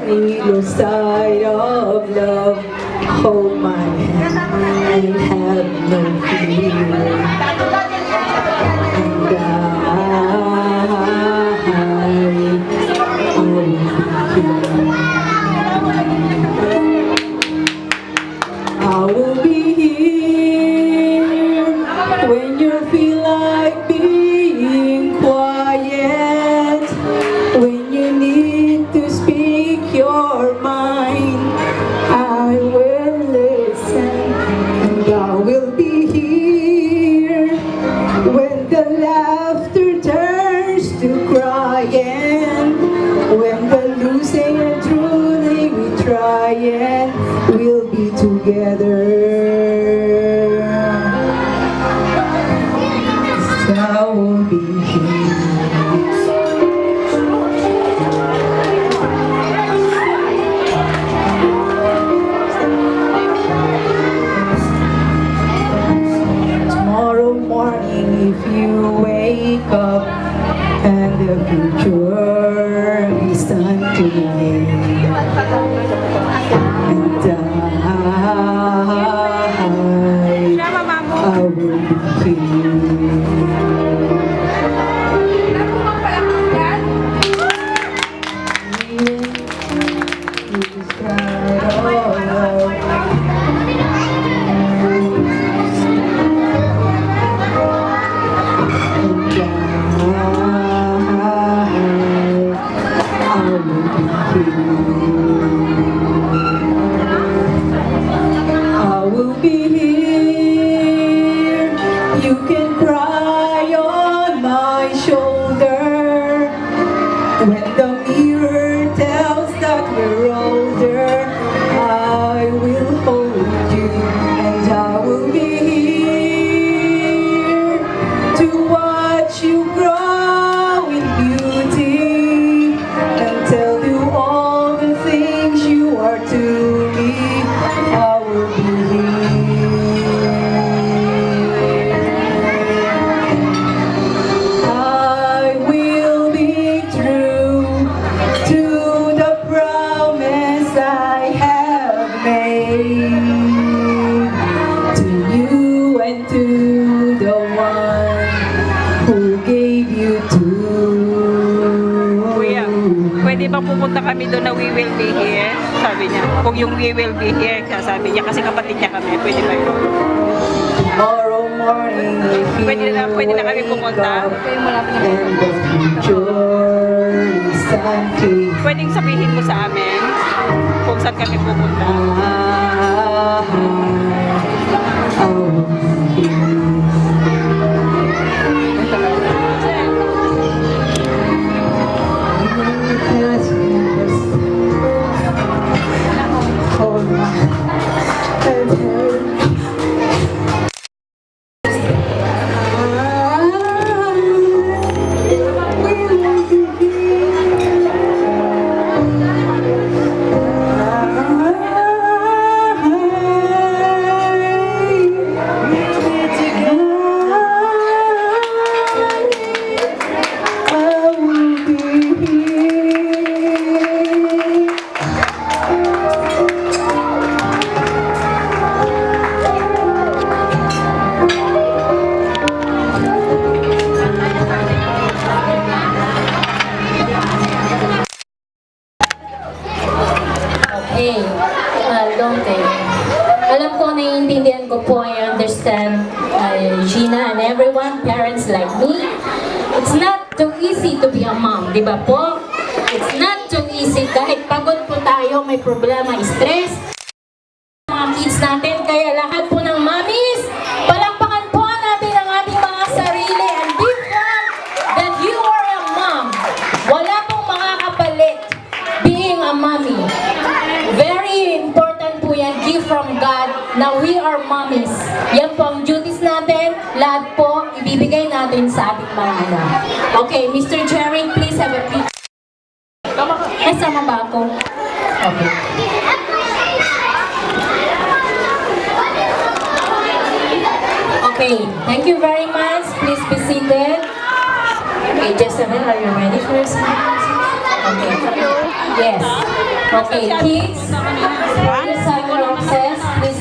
your side of love. Hold my hand and have no fear. And I will be here when you feel like being quiet, when you need to speak your mind. I will listen, and I will be here when the laughter turns to crying, when the losing and truly we trying, we'll be together. So I will be here. Tomorrow morning, if you wake up and the future is unclear, and I will be here. You can cry on my shoulder when the mirror tells that we're older. I will hold you, and I will be here to watch you grow in beauty and tell you all the things you are to me. I will be to you and to the one who gave you to. Kuya, pwede bang pupunta kami doon na we will be here? Sabi niya. Kung yung we will be here, sabi niya, kasi kapatid niya kami. Pwede ba yun? Tomorrow morning, if Pwede na kami pumunta. and the future is unclear. Pwedeng sabihin mo sa amin kung saan kami pupunta. Alam ko, naiintindihan ko po, I understand Gina and everyone, parents like me. It's not too easy to be a mom, di ba po? It's not too easy. Kahit pagod po tayo, may problema, stress, mga kids natin. Kaya lahat po ng mommies, palakpakan po natin ang ating mga sarili and be proud that you are a mom. Wala pong makakapalit being a mommy. Very important po yan, gift from God, na we are mommies. Yan po ang duties natin, lahat po ibibigay natin sa ating mga anak. Okay, Mr. Jerry, please have a picture. Kasama ba ako? Okay. Okay, thank you very much. Please be seated. Okay, just a minute. Are you ready for your seat? Okay. Yes. Okay, kids, this is Roxas. Please